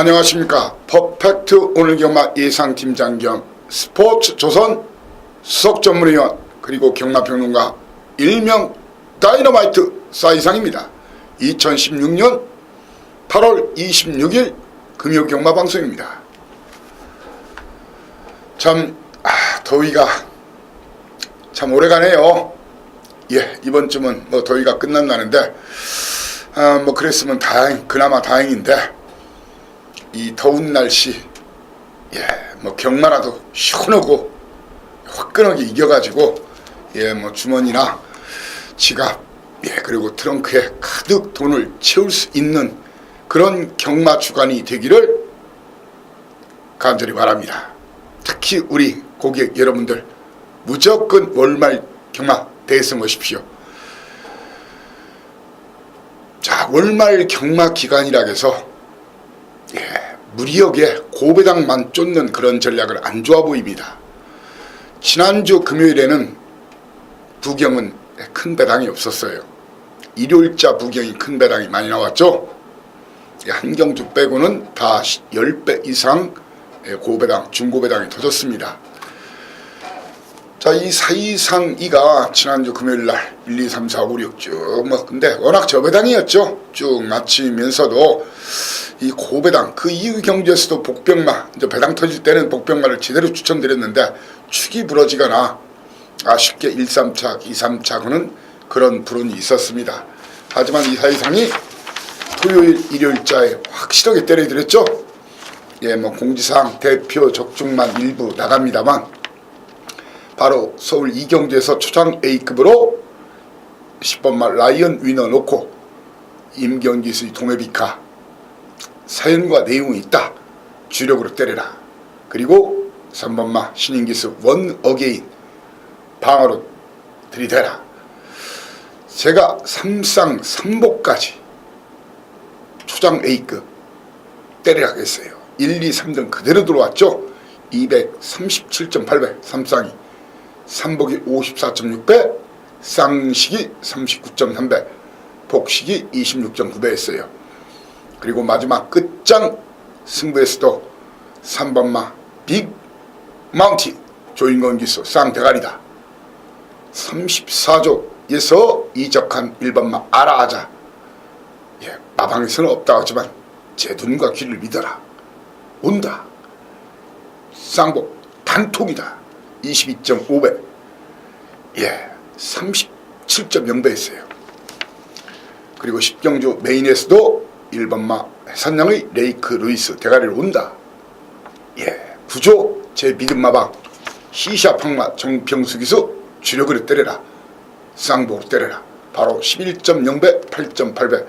안녕하십니까. 퍼펙트 오늘 경마 예상팀장 겸 스포츠조선 수석전문위원 그리고 경마평론가 일명 다이너마이트 사이상입니다. 2016년 8월 26일 금요경마방송입니다. 참 더위가 참 오래가네요. 이번 주면 뭐 더위가 끝난다는데 뭐 그랬으면 그나마 다행인데 이 더운 날씨 뭐 경마라도 시원하고 화끈하게 이겨가지고 뭐 주머니나 지갑 그리고 트렁크에 가득 돈을 채울 수 있는 그런 경마 주간이 되기를 간절히 바랍니다. 특히 우리 고객 여러분들 무조건 월말 경마 대승하십시오. 자, 월말 경마 기간이라 해서 무리하게 고배당만 쫓는 그런 전략은 안 좋아 보입니다. 지난주 금요일에는 부경은 큰 배당이 없었어요. 일요일자 부경이 큰 배당이 많이 나왔죠. 한경주 빼고는 다 10배 이상 고배당, 중고배당이 터졌습니다. 자, 이 사이상 이가 지난주 금요일날 1, 2, 3, 4, 5, 6 쭉 근데 워낙 저배당이었죠. 쭉 마치면서도 이 고배당 그 이후 경주에서도 복병마 이제 배당 터질 때는 복병마를 제대로 추천드렸는데 축이 부러지거나 아쉽게 1, 3차, 2, 3차고는 그런 불운이 있었습니다. 하지만 이 사이상이 토요일, 일요일자에 확실하게 때려드렸죠. 뭐 공지사항 대표 적중만 일부 나갑니다만 바로 서울 이경주에서 초장 A급으로 10번마 라이언 위너 놓고 임경기수의 동해비카 사연과 내용이 있다. 주력으로 때려라. 그리고 3번마 신인기수 원 어게인 방어로 들이대라. 제가 3상 3복까지 초장 A급 때리라고 했어요. 1, 2, 3등 그대로 들어왔죠. 237.8배 3쌍이 3복이 54.6배 쌍식이 39.3배 복식이 26.9배 했어요. 그리고 마지막 끝장 승부에서도 3번마 빅 마운틴 조인건 기수 쌍대가리다. 34조에서 이적한 1번마 아라아자. 마방에서는 없다고 하지만 제 눈과 귀를 믿어라. 온다. 쌍복 단통이다. 22.5배 37.0배 했어요. 그리고 10경주 메인에서도 1번마 해산양의 레이크 루이스 대가리를 온다. 9조 제 믿음 마방 시샤팡마 정평수 기수 주력으로 때려라. 쌍복으로 때려라. 바로 11.0배 8.8배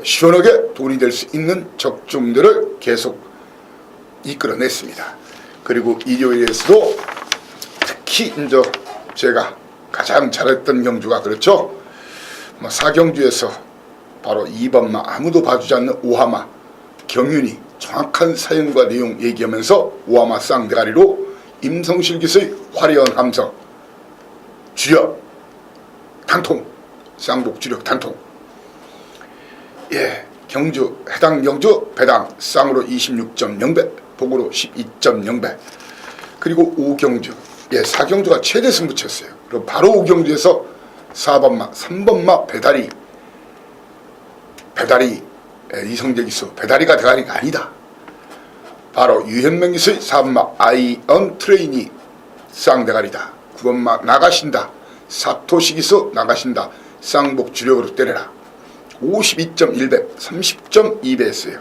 시원하게 돈이 될 수 있는 적중들을 계속 이끌어냈습니다. 그리고 일요일에서도 특히 이제 제가 가장 잘했던 경주가 그렇죠. 4경주에서 바로 2번마 아무도 봐주지 않는 오하마 경윤이 정확한 사연과 내용 얘기하면서 오하마 쌍대가리로 임성실 기수의 화려한 함성 주력 단통 쌍복 주력 단통 경주 해당 경주 배당 쌍으로 26.0배 복으로 12.0배 그리고 5경주 4경주가 최대 승부쳤어요. 그리고 바로 5경주에서 4번마 3번마 배다리 이성재 기수 배다리가 대가리가 아니다. 바로 유현명 기수의 4번마 아이언 트레이니 쌍대가리다. 9번마 나가신다 사토시 기수 나가신다 쌍복 주력으로 때려라. 52.1배 30.2배 했어요.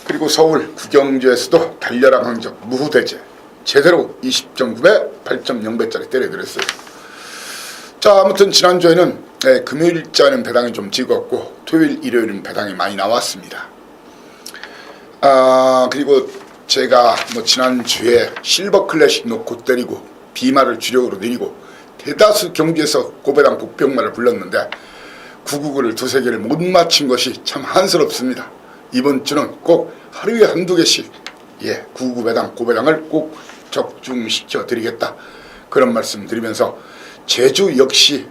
그리고 서울 구경주에서도 달려라 강적 무후대제 제대로 20.9배 8.0배짜리 때려드렸어요. 자, 아무튼 지난주에는 금요일자는 배당이 좀 적었고 토요일 일요일은 배당이 많이 나왔습니다. 그리고 제가 지난주에 실버 클래식 놓고 때리고 비마를 주력으로 내리고 대다수 경기에서 고배당 복병마를 불렀는데 999를 두세 개를 못 맞힌 것이 참 한스럽습니다. 이번 주는 꼭 하루에 한두 개씩 999 배당 고배당을 꼭 적중시켜 드리겠다 그런 말씀 드리면서 제주 역시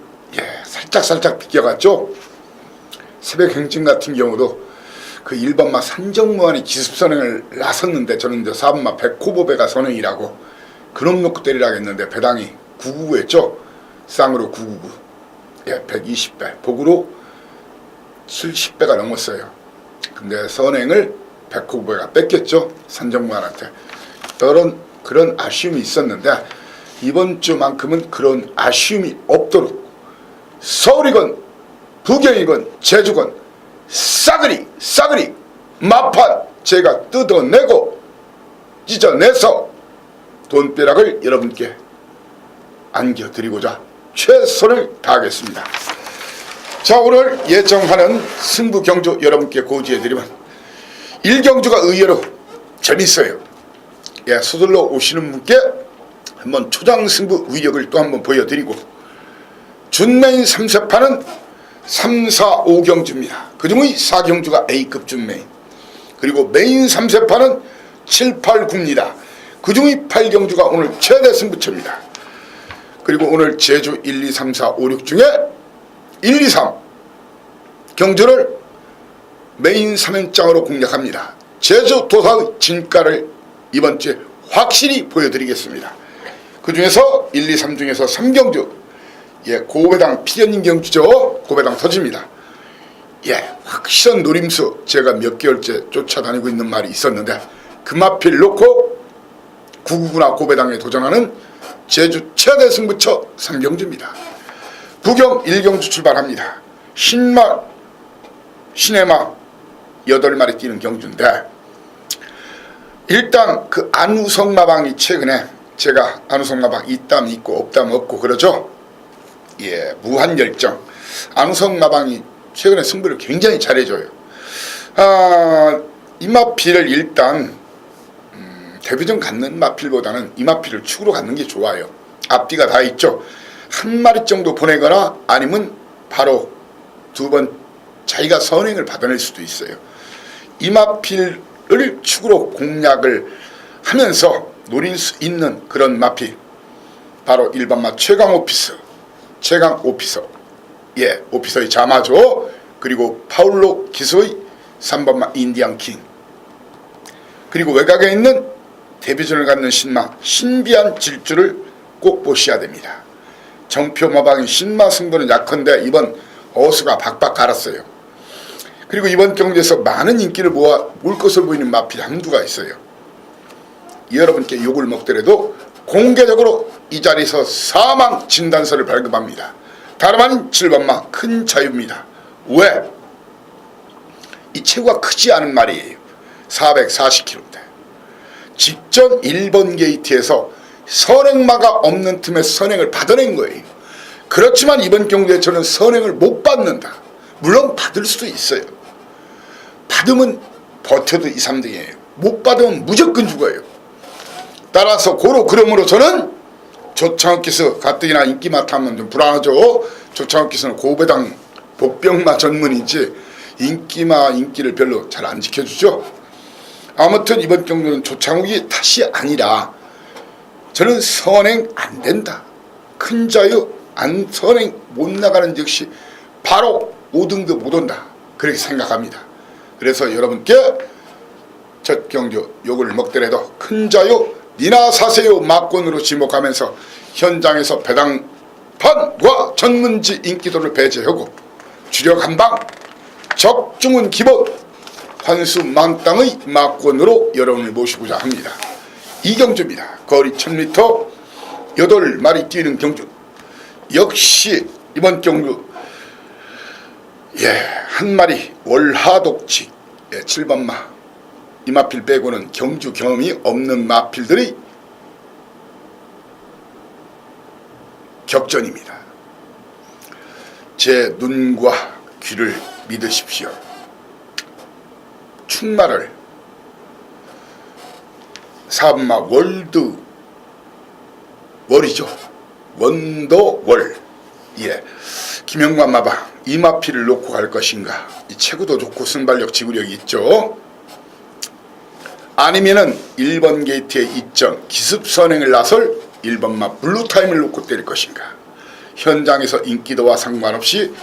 살짝 비껴갔죠. 새벽 행진 같은 경우도 그 1번마 산정무한이 기습선행을 나섰는데 저는 이제 4번마 백호보배가 선행이라고 그놈 놓고 때리라고 했는데 배당이 999였죠. 쌍으로 999. 예, 120배. 복으로 70배가 넘었어요. 근데 선행을 백호보배가 뺏겼죠. 산정무한한테. 그런 아쉬움이 있었는데 이번 주만큼은 그런 아쉬움이 없도록 서울이건 부경이건 제주건 싸그리 마판 제가 뜯어내고 찢어내서 돈벼락을 여러분께 안겨드리고자 최선을 다하겠습니다. 자, 오늘 예정하는 승부 경주 여러분께 고지해드리면 1경주가 의외로 재밌어요. 예, 서둘러 오시는 분께 한번 초장승부 위력을 또 한번 보여드리고 준메인 3세판은 3, 4, 5경주입니다. 그중의 4경주가 A급 준메인, 그리고 메인 3세판은 7, 8, 9입니다. 그중의 8경주가 오늘 최대 승부처입니다. 그리고 오늘 제주 1, 2, 3, 4, 5, 6 중에 1, 2, 3 경주를 메인 3연장으로 공략합니다. 제주 도사의 진가를 이번 주에 확실히 보여드리겠습니다. 그 중에서 1, 2, 3 중에서 3경주, 예, 고배당 필연인 경주죠. 고배당 터집니다. 예, 확실한 노림수 제가 몇 개월째 쫓아다니고 있는 말이 있었는데 그 마필 놓고 999나 고배당에 도전하는 제주 최대 승부처 3경주입니다. 부경 1경주 출발합니다. 신마, 신해마 8마리 뛰는 경주인데 일단 그 안우성마방이 최근에 제가 안우성마방 있다면 있고 없다면 없고 그러죠. 예, 무한열정. 안우성마방이 최근에 승부를 굉장히 잘해줘요. 이 마필을 일단 데뷔전 갖는 마필보다는 이 마필을 축으로 갖는 게 좋아요. 앞뒤가 다 있죠. 한 마리 정도 보내거나 아니면 바로 두 번 자기가 선행을 받아낼 수도 있어요. 이 마필을 축으로 공략을 하면서 노릴 수 있는 그런 마필, 바로 1번마 최강 오피서, 예, 오피서의 자마조, 그리고 파울로 기수의 3번마 인디안킹, 그리고 외곽에 있는 데뷔전을 갖는 신마 신비한 질주를 꼭 보셔야 됩니다. 정표마방인 신마 승부는 약한데 이번 어수가 박박 갈았어요. 그리고 이번 경기에서 많은 인기를 모을 것으로 보이는 마필 한두가 있어요. 여러분께 욕을 먹더라도 공개적으로 이 자리에서 사망 진단서를 발급합니다. 다름 아닌 7번마 큰 자유입니다. 왜? 이 체구가 크지 않은 말이에요. 440kg인데 직전 1번 게이트에서 선행마가 없는 틈에 선행을 받아낸 거예요. 그렇지만 이번 경기에 저는 선행을 못 받는다. 물론 받을 수도 있어요. 받으면 버텨도 2, 3등이에요. 못 받으면 무조건 죽어요. 따라서 그러므로 저는 조창욱기수 가뜩이나 인기마 타면 좀 불안하죠. 조창욱기수는 고배당 복병마 전문이지 인기마 인기를 별로 잘 안 지켜주죠. 아무튼 이번 경기는 조창욱이 탓이 아니라 저는 선행 안 된다. 큰 자유 안 선행 못 나가는 즉시 바로 5등도 못 온다. 그렇게 생각합니다. 그래서 여러분께 첫 경주 욕을 먹더라도 큰 자유 니나 사세요 막권으로 지목하면서 현장에서 배당판과 전문지 인기도를 배제하고 주력 한방 적중은 기본 환수 만땅의 막권으로 여러분을 모시고자 합니다. 이 경주입니다. 거리 1000m 8마리 뛰는 경주. 역시 이번 경주 한 마리 월하독직 7번마 이 마필 빼고는 경주 경험이 없는 마필들이 격전입니다. 제 눈과 귀를 믿으십시오. 충마를 4번마 월드월이죠. 원더월. 예, 김영관 마방 이 마필을 놓고 갈 것인가. 이 체구도 좋고 순발력 지구력이 있죠. 아니면은 1번 게이트의 이점 기습선행을 나설 1번마 블루타임을 놓고 때릴 것인가. 현장에서 인기도와 상관없이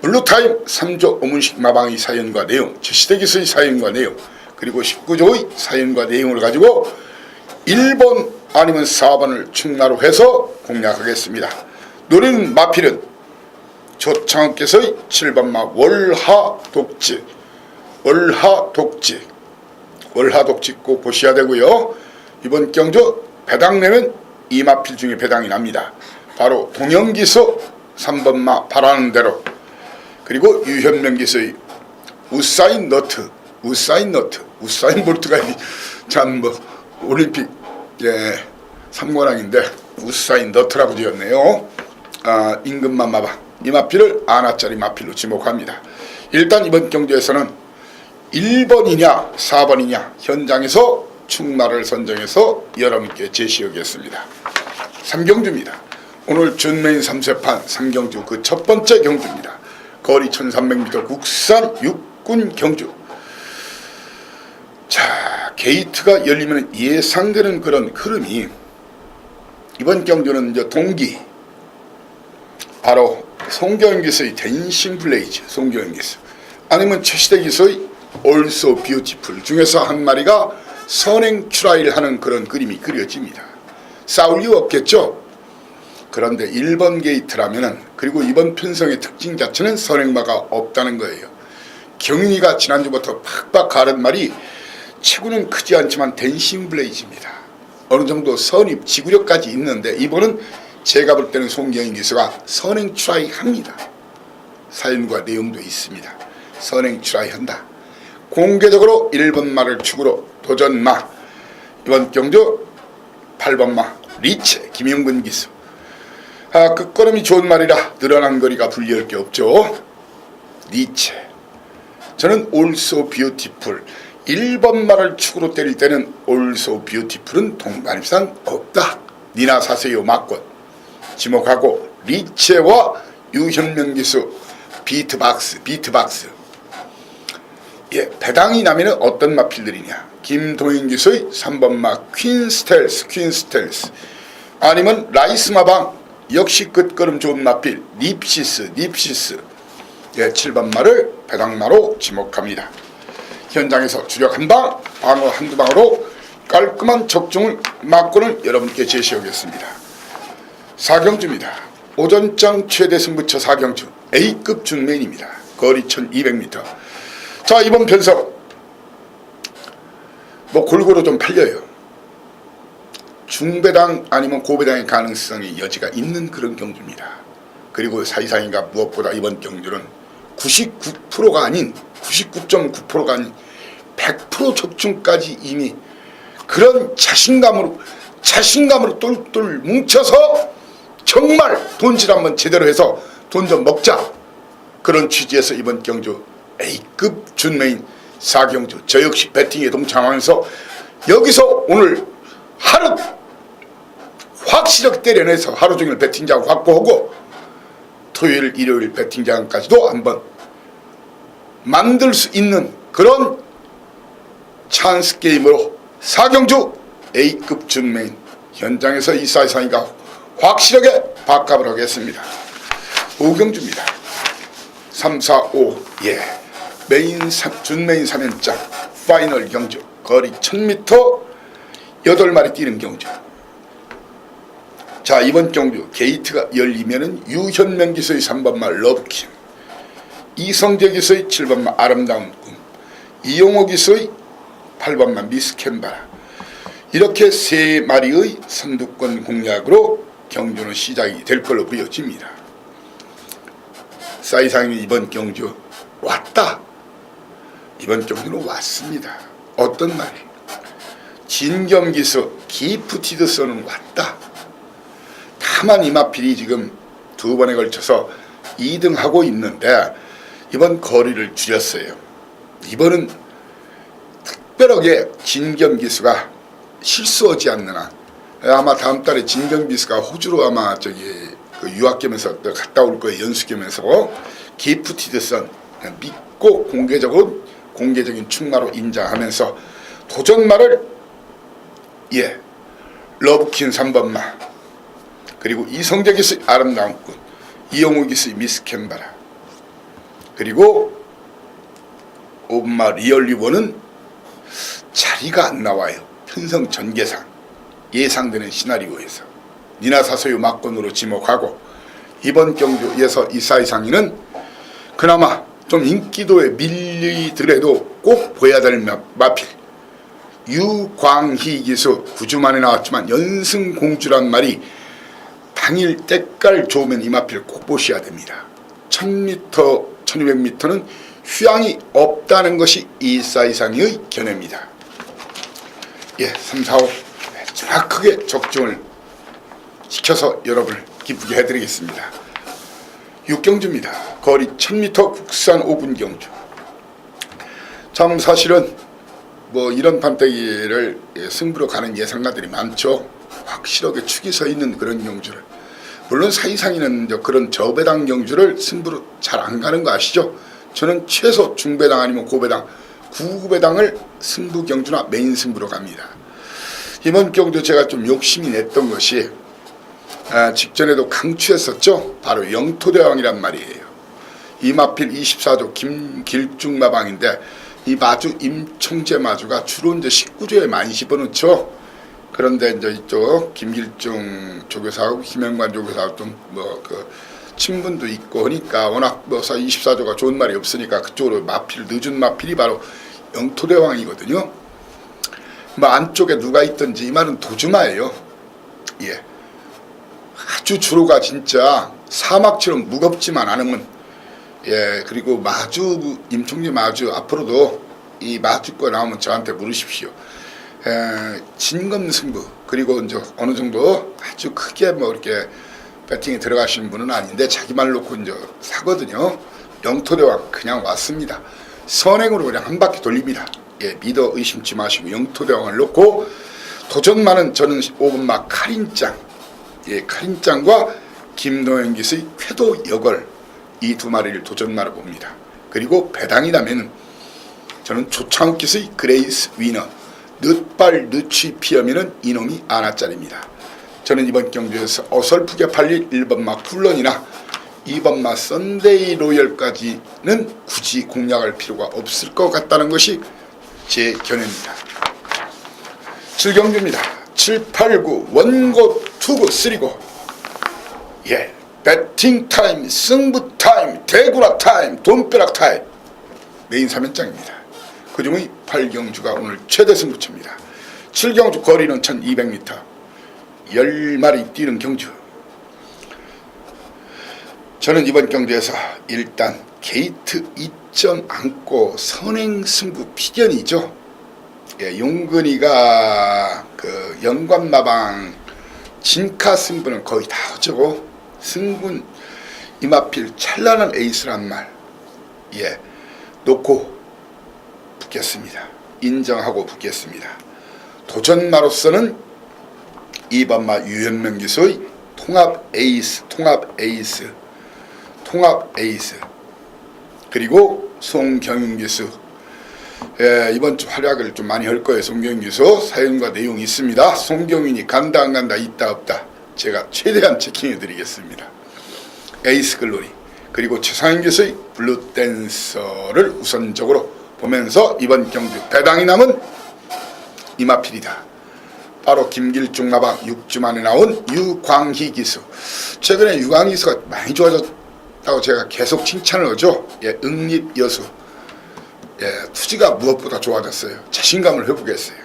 블루타임 3조 오문식 마방의 사연과 내용, 제시대 기수의 사연과 내용, 그리고 19조의 사연과 내용을 가지고 1번 아니면 4번을 충나로 해서 공략하겠습니다. 노래는 마필은 조창욱께서의 7번마 월하독지, 월하독지 꼭 보셔야 되고요. 이번 경주 배당 내면 이 마필 중에 배당이 납니다. 바로 동영기서 3번마 바라는 대로, 그리고 유현명 기서의 우사인 볼트가 참 뭐 올림픽 삼관왕인데 우사인 너트라고 지었네요. 임금만 마방 이 마필을 아나짜리 마필로 지목합니다. 일단 이번 경주에서는 1번이냐 4번이냐 현장에서 충마를 선정해서 여러분께 제시하겠습니다. 3경주입니다. 오늘 준메인 3세판 3경주 그 첫 번째 경주입니다. 거리 1300m 국산 육군 경주. 자, 게이트가 열리면 예상되는 그런 흐름이, 이번 경주는 이제 동기 바로 송경현 기수의 댄싱 블레이즈, 송경현 기수, 아니면 최시대 기수의 Also Beautiful 중에서 한 마리가 선행 출하를 하는 그런 그림이 그려집니다. 싸울 이유 없겠죠. 그런데 1번 게이트라면은, 그리고 이번 편성의 특징 자체는 선행마가 없다는 거예요. 경윤이가 지난주부터 팍팍 가른 말이 체구는 크지 않지만 댄싱 블레이즈입니다. 어느 정도 선입 지구력까지 있는데, 이번은 제가 볼 때는 송경인 기수가 선행 출하이 합니다. 사연과 내용도 있습니다. 선행 출하이 한다. 공개적으로 1번마를 축으로 도전마, 이번 경주 8번마 리체 김용근 기수. 끝걸음이 좋은 말이라 늘어난 거리가 불리할 게 없죠. 리체. 저는 Also Beautiful 1번마를 축으로 때릴 때는 Also Beautiful은 동반입상 없다. 니나 사세요 막권 지목하고, 리체와 유현명 기수 비트박스. 배당이 나면 어떤 마필들이냐. 김동인 기수의 3번마 퀸스텔스, 아니면 라이스 마방 역시 끝걸음 좋은 마필 닙시스 7번마를 배당마로 지목합니다. 현장에서 주력 한방, 방어 한두 방으로 깔끔한 적중을 막고는 여러분께 제시하겠습니다. 4경주입니다. 오전장 최대 승부처 4경주 A급 준메인입니다. 거리 1200m. 자, 이번 편성 뭐 골고루 좀 팔려요. 중배당 아니면 고배당의 가능성이 여지가 있는 그런 경주입니다. 그리고 사이사이가 무엇보다 이번 경주는 99%가 아닌 99.9%가 아닌 100% 적중까지 이미 그런 자신감으로 똘똘 뭉쳐서 정말 돈질 한번 제대로 해서 돈 좀 먹자, 그런 취지에서 이번 경주 A급 준메인 4경주 저 역시 배팅에 동참하면서 여기서 오늘 하루 확실하게 때려내서 하루 종일 배팅장 확보하고 토요일 일요일 배팅장까지도 한번 만들 수 있는 그런 찬스 게임으로 4경주 A급 준메인 현장에서 이 사이사이가 확실하게 박갑을 하겠습니다. 5경주입니다. 3, 4, 5 준메인 3연장 파이널 경주 거리 1000m 8마리 뛰는 경주. 자, 이번 경주 게이트가 열리면은 유현명 기수의 3번마 러브킴, 이성재 기수의 7번마 아름다운 꿈, 이용호 기수의 8번마 미스 캔바라, 이렇게 3마리의 선두권 공략으로 경주는 시작이 될 걸로 보여집니다. 사이상이 이번 경주 왔다. 이번 경주는 왔습니다. 어떤 말이? 진겸기수 기프티드선은 왔다. 다만 이마필이 지금 2번에 걸쳐서 2등하고 있는데 이번 거리를 줄였어요. 이번은 특별하게 진겸기수가 실수하지 않는 한, 아마 다음 달에 진겸기수가 호주로 아마 그 유학 겸해서 갔다 올 거예요. 연수 겸해서. 기프티드선 믿고 공개적인 충마로 인정하면서 도전마를 러브킨 3번마, 그리고 이성재 기수의 아름다운 꿈, 이용우 기수의 미스 캔바라, 그리고 오분마 리얼리원은 자리가 안 나와요. 편성 전개상 예상되는 시나리오에서 니나사소유 막건으로 지목하고, 이번 경주에서 이사이상이는 그나마 좀 인기도에 밀리더라도 꼭 보여야 될 마필 유광희 기수 9주 만에 나왔지만 연승공주란 말이 당일 때깔 좋으면 이 마필 꼭 보셔야 됩니다. 1000m, 1200m는 휴양이 없다는 것이 이사이상의 견해입니다. 예, 3, 4, 5 정확하게 적중을 시켜서 여러분을 기쁘게 해드리겠습니다. 6경주입니다. 거리 1000m 국산 5분 경주. 참 사실은 뭐 이런 판때기를 승부로 가는 예상가들이 많죠. 확실하게 축이 서 있는 그런 경주를, 물론 사이상이는 그런 저배당 경주를 승부로 잘 안 가는 거 아시죠? 저는 최소 중배당 아니면 고배당, 구배당을 승부 경주나 메인 승부로 갑니다. 이번 경주 제가 좀 욕심이 냈던 것이 직전에도 강추했었죠. 바로 영토대왕이란 말이에요. 이 마필 24조 김길중마방인데, 이 마주 임총재 마주가 주로 이제 19조에 많이 집어넣죠. 그런데 이제 이쪽 김길중 조교사하고 김영관 조교사하고 좀 친분도 있고 하니까, 워낙 24조가 좋은 말이 없으니까 그쪽으로 마필, 늦은 마필이 바로 영토대왕이거든요. 안쪽에 누가 있든지 이 말은 도주마예요. 예, 아주 주로가 진짜 사막처럼 무겁지만 않으면, 예, 그리고 마주 임총재 마주 앞으로도 이 마주 거 나오면 저한테 물으십시오. 진검승부, 그리고 이제 어느 정도 아주 크게 이렇게 배팅이 들어가시는 분은 아닌데 자기 말 놓고 이제 사거든요. 영토대왕 그냥 왔습니다. 선행으로 그냥 한 바퀴 돌립니다. 예, 믿어 의심치 마시고 영토대왕을 놓고 도전만은 저는 5분마 카린짱, 예, 카린짱과 김노현 기수의 쾌도 여걸, 이 두 마리를 도전마로 봅니다. 그리고 배당이라면 저는 조창욱 기수의 그레이스 위너, 늦발 늦취 피하면은 이놈이 아나짜리입니다. 저는 이번 경주에서 어설프게 팔릴 1번마 쿨런이나 2번마 썬데이 로열까지는 굳이 공략할 필요가 없을 것 같다는 것이 제 견해입니다. 7경주입니다. 7, 8, 9 원고, 투고, 쓰리고. 예, 배팅 타임, 승부 타임, 대구라 타임, 돈벼락 타임. 메인 3연장입니다. 그중의 8경주가 오늘 최대 승부처입니다. 7경주 거리는 1200m, 10마리 뛰는 경주. 저는 이번 경주에서 일단 게이트 2점 안고 선행 승부 필연이죠. 예, 용근이가 영관마방 진카 승부는 거의 다 하죠. 승군 이마필 찬란한 에이스란 말, 예, 놓고 붙겠습니다. 인정하고 붙겠습니다. 도전마로서는 2번마 유현명 기수의 통합 에이스, 그리고 송경윤 기수, 예, 이번 주 활약을 좀 많이 할 거예요. 송경윤 기수 사연과 내용이 있습니다. 송경윤이 간다 안 간다, 있다 없다, 제가 최대한 체킹해 드리겠습니다. 에이스 글로리, 그리고 최상현 기수의 블루 댄서를 우선적으로 보면서 이번 경주 배당이 남은 이마필이다. 바로 김길중 마방 6주 만에 나온 유광희 기수. 최근에 유광희 기수가 많이 좋아졌다고 제가 계속 칭찬을 하죠. 예, 응립 여수, 예, 투지가 무엇보다 좋아졌어요. 자신감을 회복했어요.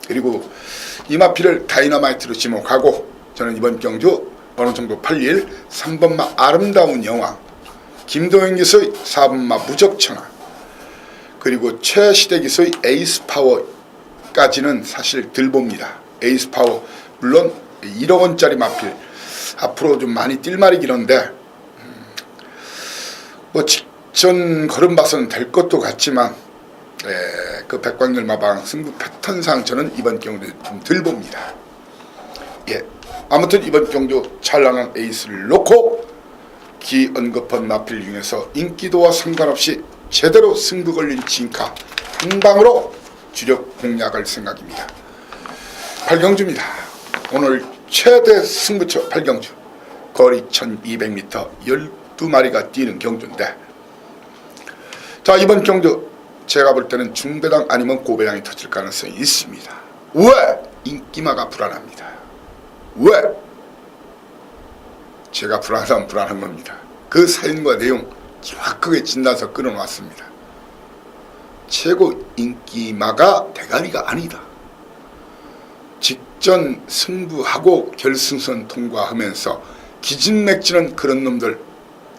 그리고 이마필을 다이너마이트로 지목하고, 저는 이번 경주 어느 정도 팔릴 3번마 아름다운 여왕, 김도현 기수의 4번마 무적천하, 그리고 최시대 기수의 에이스 파워까지는 사실 들 봅니다. 에이스 파워 물론 1억 원짜리 마필 앞으로 좀 많이 뛸 말이긴 한데, 직전 걸음 봐서는 될 것도 같지만, 그 백광열 마방 승부 패턴상 저는 이번 경주 좀 들 봅니다. 예, 아무튼 이번 경주 찬란한 에이스를 놓고 기 언급한 마필 중에서 인기도와 상관없이 제대로 승부 걸린 진카 한 방으로 주력 공략할 생각입니다. 8경주입니다. 오늘 최대 승부처 8경주, 거리 1200m 12마리가 뛰는 경주인데, 자, 이번 경주 제가 볼 때는 중배당 아니면 고배당이 터질 가능성이 있습니다. 왜? 인기마가 불안합니다. 왜? 제가 불안하면 불안한 겁니다. 그 사연과 내용 정확하게 진단서 끌어놨습니다. 최고 인기마가 대가리가 아니다. 직전 승부하고 결승선 통과하면서 기진맥진한 그런 놈들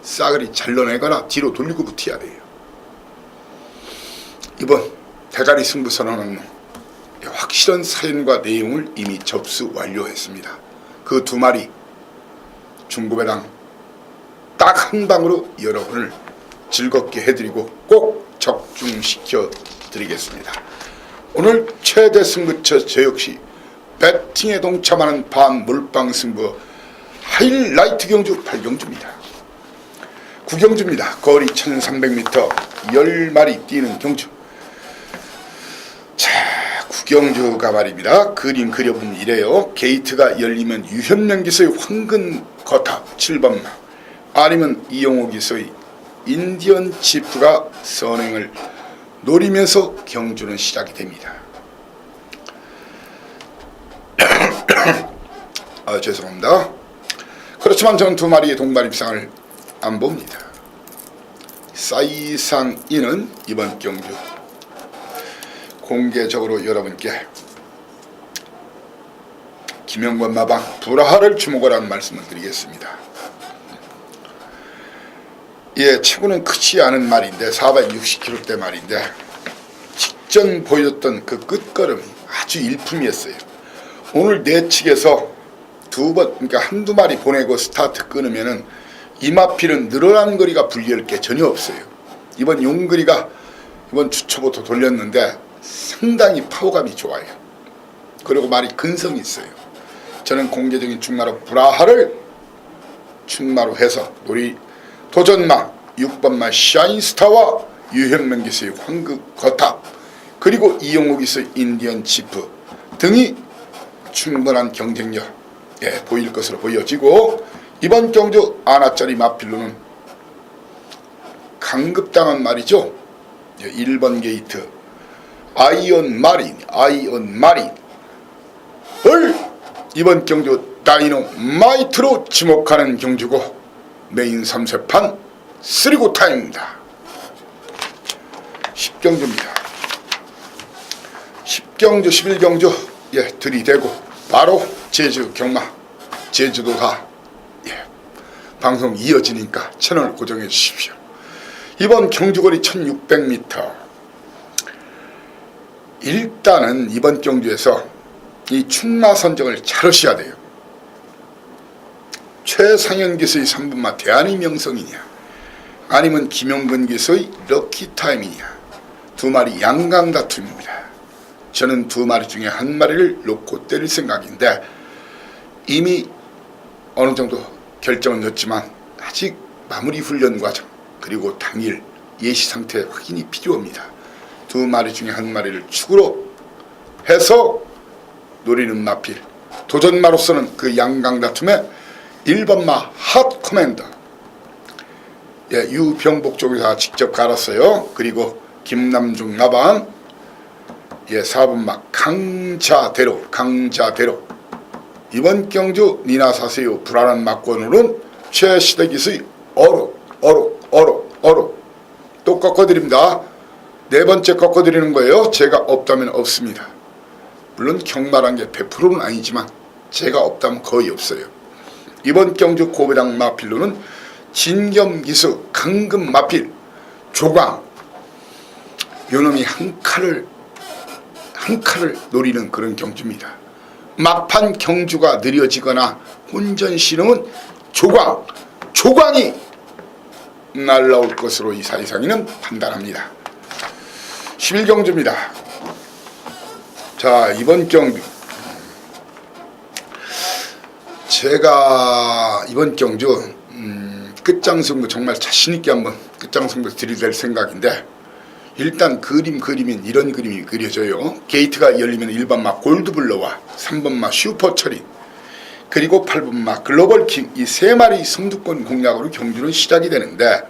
싸그리 잘라내거나 뒤로 돌리고 붙어야 돼요. 이번 대가리 승부 선언하는 놈 확실한 사연과 내용을 이미 접수 완료했습니다. 그 두 마리 중고배당 딱 한 방으로 여러분을 즐겁게 해드리고 꼭 적중시켜 드리겠습니다. 오늘 최대 승부처 저 역시 배팅에 동참하는 반몰빵 승부 하이라이트 경주 8경주입니다. 9경주입니다. 거리 1300m 10마리 뛰는 경주. 자, 9경주가 말입니다. 그림 그려보면 이래요. 게이트가 열리면 유현명 기수의 황금 거탑 7번마 아니면 이용호 기수의 인디언 치프가 선행을 노리면서 경주는 시작이 됩니다. 죄송합니다. 그렇지만 저는 두 마리의 동반입상을 안 봅니다. 사이상이는 이번 경주 공개적으로 여러분께 김영권 마방 불화를 주목하라는 말씀을 드리겠습니다. 예, 체구는 크지 않은 말인데 460kg대 말인데 직전 보여줬던 그 끝걸음이 아주 일품이었어요. 오늘 내측에서 두 번, 그러니까 한두 마리 보내고 스타트 끊으면은 이마필은 늘어나는 거리가 불리할 게 전혀 없어요. 이번 용거리가 이번 주초부터 돌렸는데 상당히 파워감이 좋아요. 그리고 말이 근성이 있어요. 저는 공개적인 충마로 브라하를 충마로 해서 우리 도전마 6번마 샤인스타와 유현명 기수의 황금 거탑 그리고 이용호 기수의 인디언 치프 등이 충분한 경쟁력 보일 것으로 보여지고 이번 경주 아나짜리 마필로는 강급당한 말이죠. 1번 게이트 아이언 마린을 이번 경주 다이노마이트로 지목하는 경주고 메인 3세판 3고 타임입니다. 10경주입니다. 10경주 11경주 들이대고 바로 제주 경마 제주도가 방송 이어지니까 채널 고정해 주십시오. 이번 경주거리 1600m 일단은 이번 경주에서 이 충마 선정을 잘 하셔야 돼요. 최상현 기수의 3분마 대한의 명성이냐 아니면 김용근 기수의 럭키타임이냐 두 마리 양강 다툼입니다. 저는 두 마리 중에 한 마리를 놓고 때릴 생각인데 이미 어느 정도 결정은 냈지만 아직 마무리 훈련 과정 그리고 당일 예시 상태 확인이 필요합니다. 두 마리 중에 한 마리를 축으로 해서 노리는 마필 도전마로서는 그 양강 다툼에 1번마 핫 커맨더 유병복 쪽에서 직접 갈았어요. 그리고 김남중 마방 4번마 강자대로 이번 경주 니나사세요 불안한 막권으로는 최시대 기수의 어록 또 꺾어드립니다. 네 번째 꺾어드리는 거예요. 제가 없다면 없습니다. 물론 경마란 게 100%는 아니지만 제가 없다면 거의 없어요. 이번 경주 고배당 마필로는 진겸기수 강금 마필 조광 요놈이 한 칼을 노리는 그런 경주입니다. 막판 경주가 느려지거나 혼전 신음은 조광이 날라올 것으로 이 사이상이는 판단합니다. 11경주입니다. 자, 이번 경주 제가 이번 경주 끝장승부 정말 자신있게 한번 끝장승부 들이댈 생각인데 일단 그림인 이런 그림이 그려져요. 게이트가 열리면 1번마 골드블러와 3번마 슈퍼처리 그리고 8번마 글로벌킹 이 세 마리 선두권 공략으로 경주는 시작이 되는데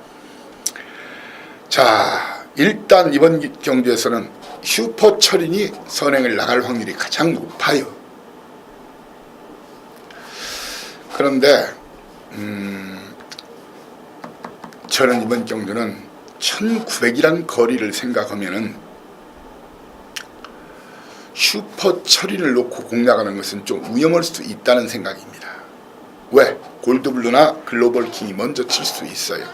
자 일단 이번 경주에서는 슈퍼철인이 선행을 나갈 확률이 가장 높아요. 그런데 저는 이번 경주는 1900이란 거리를 생각하면은 슈퍼철인을 놓고 공략하는 것은 좀 위험할 수도 있다는 생각입니다. 왜? 골드블루나 글로벌킹이 먼저 칠 수 있어요.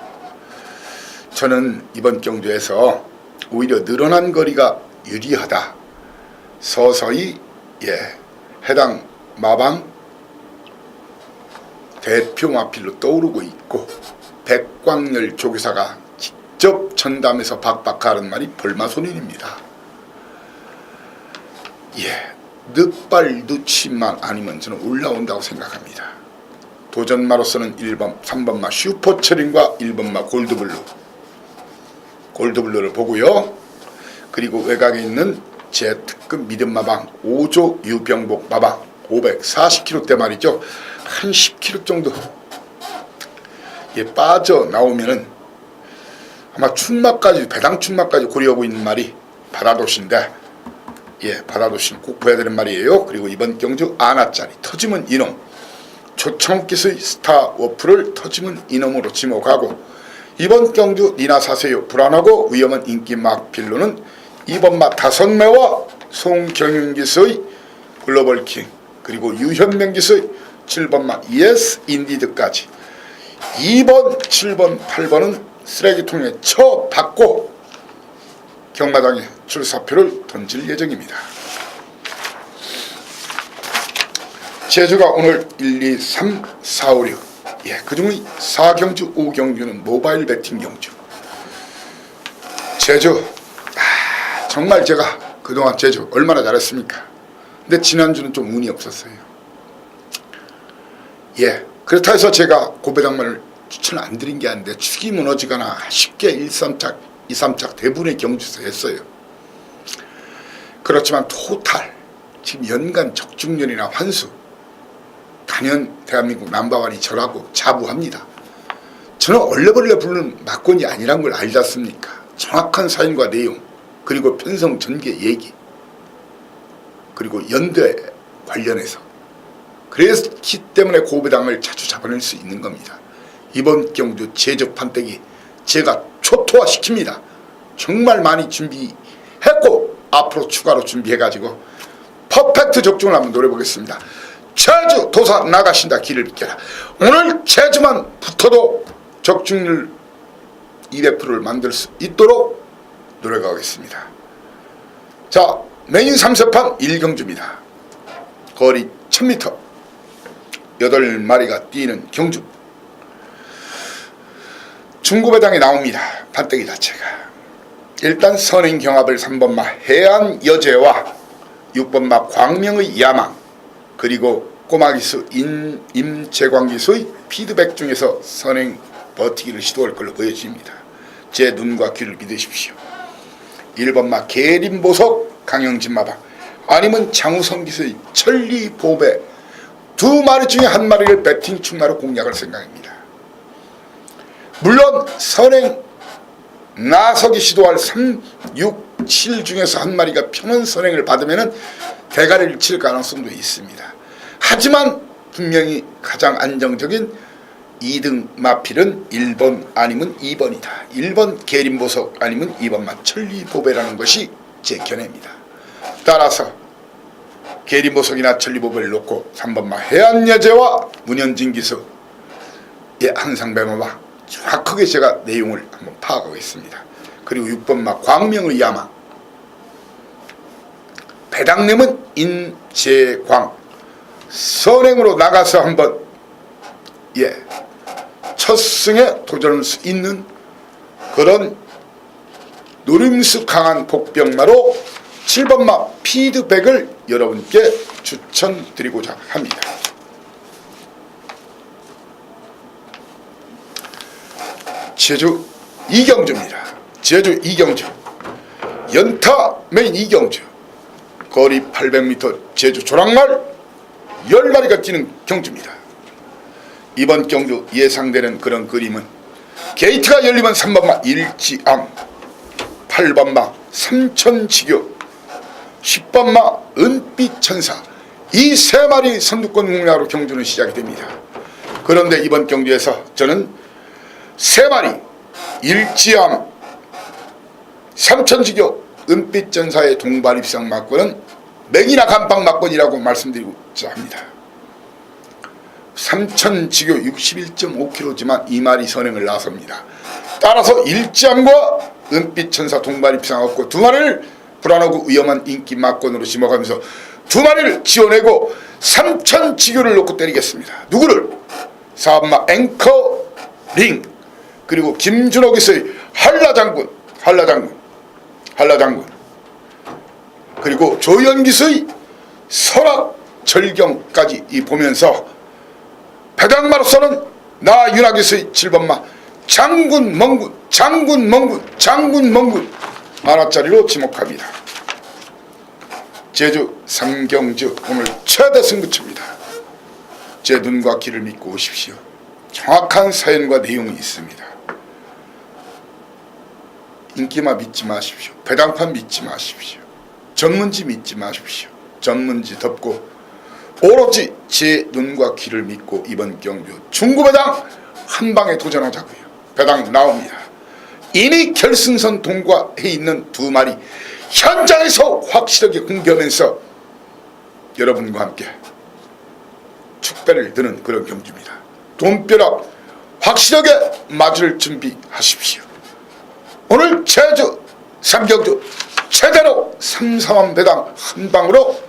저는 이번 경주에서 오히려 늘어난 거리가 유리하다. 서서히 해당 마방 대표 마필로 떠오르고 있고, 백광열 조교사가 직접 전담해서 박박하는 말이 볼마소년입니다. 늦발 늦침만 아니면 저는 올라온다고 생각합니다. 도전마로서는 1번, 3번마 슈퍼철인과 1번마 골드블루를 보고요. 그리고 외곽에 있는 제 특급 믿음마방 5조 유병복 마방 540kg대 말이죠. 한 10kg 정도 빠져나오면은 아마 춘마까지, 배당 춘마까지 고려하고 있는 말이 바다도시인데, 바다도시는 꼭 봐야 되는 말이에요. 그리고 이번 경주 아나짜리 터지면 이놈, 조청기스의 스타워프를 터지면 이놈으로 지목하고, 이번 경주 니나 사세요 불안하고 위험한 인기 막필로는 2번마 다선매와 송경윤기스의 글로벌킹, 그리고 유현명기스의 7번마 예스 인디드까지 2번, 7번, 8번은 쓰레기통에 쳐박고 경마장에 출사표를 던질 예정입니다. 제주가 오늘 1, 2, 3, 4, 5, 6 그중의 4경주, 5경주는 모바일 베팅 경주. 제주 정말 제가 그동안 제주 얼마나 잘했습니까? 근데 지난주는 좀 운이 없었어요. 그렇다 해서 제가 고배당만을 추천 안 드린 게 아닌데, 축이 무너지거나 쉽게 1, 3착, 2, 3착 대부분의 경주에서 했어요. 그렇지만 토탈 지금 연간 적중률이나 환수 단연 대한민국 넘버원이 저라고 자부합니다. 저는 얼레벌레 부르는 막건이 아니란 걸 알지 않습니까? 정확한 사인과 내용, 그리고 편성 전개 얘기, 그리고 연대 관련해서, 그랬기 때문에 고배당을 자주 잡아낼 수 있는 겁니다. 이번 경주 제적 판때기 제가 초토화시킵니다. 정말 많이 준비했고 앞으로 추가로 준비해가지고 퍼펙트 적중을 한번 노려보겠습니다. 제주 도사 나가신다 길을 비켜라. 오늘 제주만 붙어도 적중률 200%를 만들 수 있도록 노력하겠습니다. 자, 메인 3세판 1경주입니다. 거리 1000m 8마리가 뛰는 경주. 중고배당이 나옵니다. 판때기 자체가. 일단 선행경합을 3번마 해안여제와 6번마 광명의 야망, 그리고 꼬마기수 임재광기수의 피드백 중에서 선행 버티기를 시도할 걸로 보여집니다. 제 눈과 귀를 믿으십시오. 1번마 계림보석 강영진마방, 아니면 장우성기수의 천리보배, 두 마리 중에 한 마리를 배팅 충마로 공략할 생각입니다. 물론 선행 나서기 시도할 3, 6, 7 중에서 한 마리가 편한 선행을 받으면 대가리를 칠 가능성도 있습니다. 하지만 분명히 가장 안정적인 2등 마필은 1번 아니면 2번이다. 1번 계림보석 아니면 2번만 천리보배라는 것이 제 견해입니다. 따라서 계림보석이나 천리보배를 놓고 3번마 해안여제와 문현진기수 항상 배모방 정확하게 제가 내용을 한번 파악하고 있습니다. 그리고 6번마 광명의 야망, 배당nem은 인재광, 선행으로 나가서 한번 첫 승에 도전할 수 있는 그런 노림수 강한 복병마로 7번마 피드백을 여러분께 추천드리고자 합니다. 제주 2경주입니다. 제주 2경주 연타 메인 2경주, 거리 800m 제주 조랑말 10마리가 뛰는 경주입니다. 이번 경주 예상되는 그런 그림은 게이트가 열리면 3번마 일지암, 8번마 삼천지교, 10번마 은빛천사, 이 세 마리 선두권 공략으로 경주는 시작이 됩니다. 그런데 이번 경주에서 저는 세 마리 일지암 삼천지교 은빛전사의 동반 입상 막권은 맹이나 간방 막권이라고 말씀드리고자 합니다. 삼천지교 61.5km지만 이 마리 선행을 나섭니다. 따라서 일지암과 은빛천사 동반 입상하고 두 마리를 불안하고 위험한 인기 막권으로 심어가면서 두 마리를 지어내고 삼천지교를 놓고 때리겠습니다. 누구를? 4번마 앵커링, 그리고 김준호 기수의 한라장군, 그리고 조연기수의 설악절경까지 보면서 배당마로서는 나 윤하기수의 7번마 장군멍군 만화짜리로 지목합니다. 제주 삼경주 오늘 최대 승부처입니다. 제 눈과 귀를 믿고 오십시오. 정확한 사연과 내용이 있습니다. 인기마 믿지 마십시오. 배당판 믿지 마십시오. 전문지 믿지 마십시오. 전문지 덮고 오로지 제 눈과 귀를 믿고 이번 경주 중구배당 한방에 도전하자고요. 배당 나옵니다. 이미 결승선 통과해 있는 두 마리 현장에서 확실하게 공개하면서 여러분과 함께 축배를 드는 그런 경주입니다. 돈벼락 확실하게 맞을 준비하십시오. 오늘 제주 삼경주 최대로 삼삼한 배당 한 방으로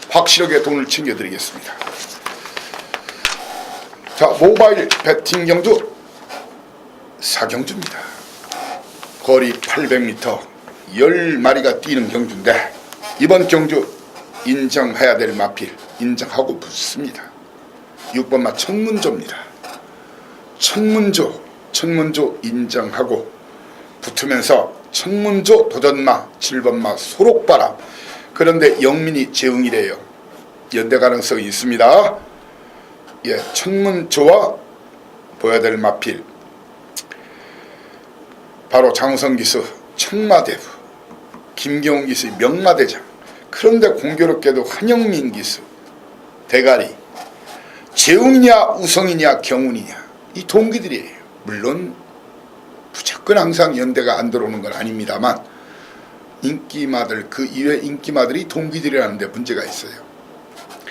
확실하게 돈을 챙겨드리겠습니다. 자, 모바일 배팅 경주 사경주입니다. 거리 800m 10마리가 뛰는 경주인데 이번 경주 인정해야 될 마필 인정하고 붙습니다. 6번마 천문조입니다. 천문조 인정하고 붙으면서 천문조 도전마 7번마 소록바람, 그런데 영민이 재응이래요. 연대 가능성이 있습니다. 예, 천문조와 보여야 될 마필 바로 장우성 기수 청마대부, 김경훈 기수의 명마대장, 그런데 공교롭게도 한영민 기수 대가리, 재웅이냐 우성이냐 경훈이냐 이 동기들이에요. 물론 무조건 항상 연대가 안 들어오는 건 아닙니다만 인기마들, 그 이외 인기마들이 동기들이라는 데 문제가 있어요.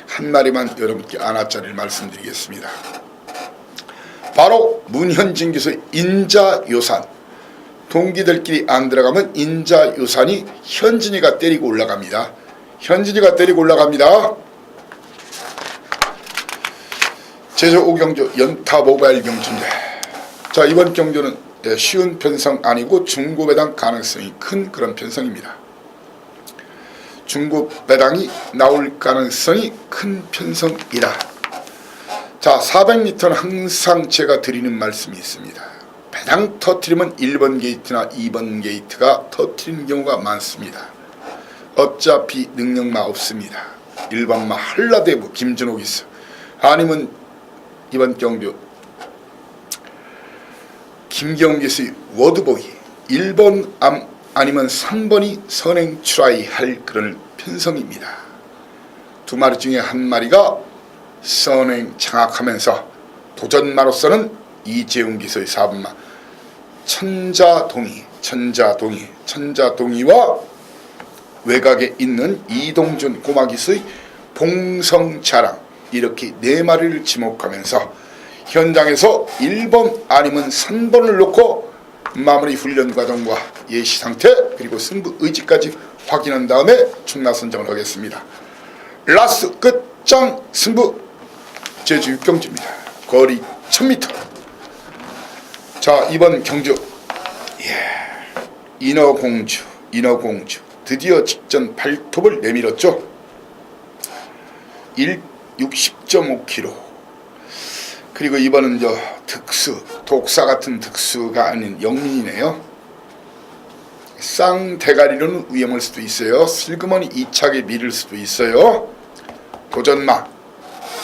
한 마리만 여러분께 안아짜리를 말씀드리겠습니다. 바로 문현진 기수의 인자요산, 동기들끼리 안 들어가면 인자요산이 현진이가 때리고 올라갑니다. 제주 5경주 연타 모바일 경주인데, 자, 이번 경주는 쉬운 편성 아니고 중고배당 가능성이 큰 그런 편성입니다. 중고배당이 나올 가능성이 큰 편성이다. 자, 400m는 항상 제가 드리는 말씀이 있습니다. 배당 터트리면 1번 게이트나 2번 게이트가 터트리는 경우가 많습니다. 어차피 능력마 없습니다. 1번마 한라대부 김준호 기수, 아니면 이번 경주 김경훈 기수의 워드보이 1번 아니면 3번이 선행 출하할 그런 편성입니다. 두 마리 중에 한 마리가 선행 장악하면서 도전마로서는 이재웅 기수의 4번마 천자동이와 외곽에 있는 이동준 꼬마 기수의 봉성자랑, 이렇게 네 마리를 지목하면서 현장에서 1번 아니면 3번을 놓고 마무리 훈련 과정과 예시 상태 그리고 승부 의지까지 확인한 다음에 충나 선정을 하겠습니다. 라스 끝장 승부 제주 6경주입니다. 거리 1000m. 자, 이번 경주 인어공주 드디어 직전 발톱을 내밀었죠. 60.5km. 그리고 이번은 독사 같은 득수가 아닌 영민이네요. 쌍대가리로는 위험할 수도 있어요. 슬그머니 이차게 밀을 수도 있어요. 도전마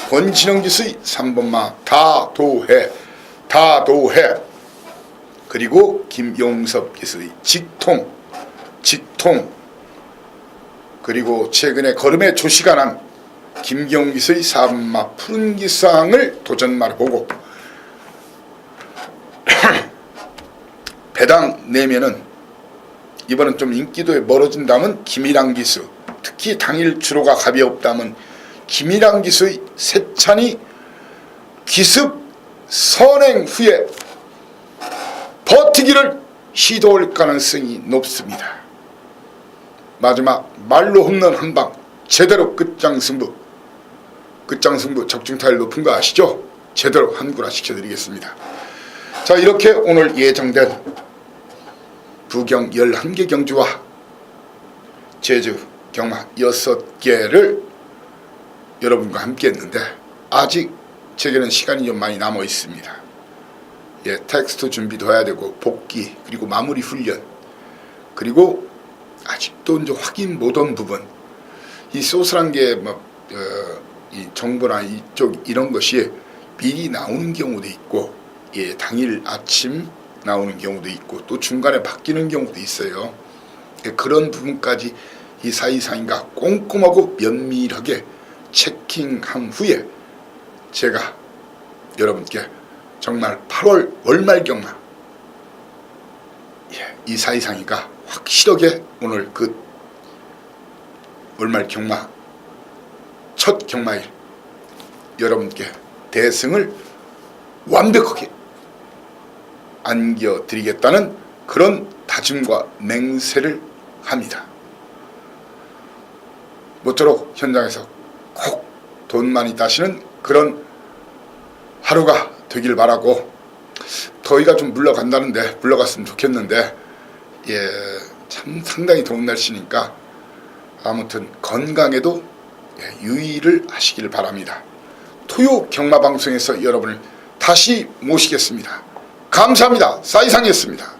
권진영 기수의 3번마 다도해, 그리고 김용섭 기수의 직통 직통, 그리고 최근에 걸음의 조시가 난 김경기서의 사마 푸른 기상을 도전 말해보고 배당 내면은 이번은 좀 인기도에 멀어진다면 김일환 기수, 특히 당일 주로가 가볍다면 김일환 기수의 세찬이 기습 선행 후에 버티기를 시도할 가능성이 높습니다. 마지막 말로 홈런 한방 제대로 끝장승부 적중타율 높은 거 아시죠? 제대로 한구라 시켜드리겠습니다. 자, 이렇게 오늘 예정된 부경 11개 경주와 제주 경마 6개를 여러분과 함께 했는데 아직 제게는 시간이 좀 많이 남아 있습니다. 예, 텍스트 준비도 해야 되고 복귀, 그리고 마무리 훈련, 그리고 아직도 이제 확인 못한 부분, 이 소스란 게 이 정보나 이쪽 이런 것이 미리 나오는 경우도 있고, 예, 당일 아침 나오는 경우도 있고, 또 중간에 바뀌는 경우도 있어요. 예, 그런 부분까지 이 사이사이가 꼼꼼하고 면밀하게 체킹한 후에 제가 여러분께 정말 8월 월말 경마, 예, 이 사이사이가 확실하게 오늘 그 월말 경마 첫 경마일 여러분께 대승을 완벽하게 안겨드리겠다는 그런 다짐과 맹세를 합니다. 모쪼록 현장에서 꼭 돈 많이 따시는 그런 하루가 되길 바라고, 더위가 좀 물러간다는데 물러갔으면 좋겠는데, 예, 참 상당히 더운 날씨니까 아무튼 건강에도 유의를 하시길 바랍니다. 토요 경마방송에서 여러분을 다시 모시겠습니다. 감사합니다. 사이상이었습니다.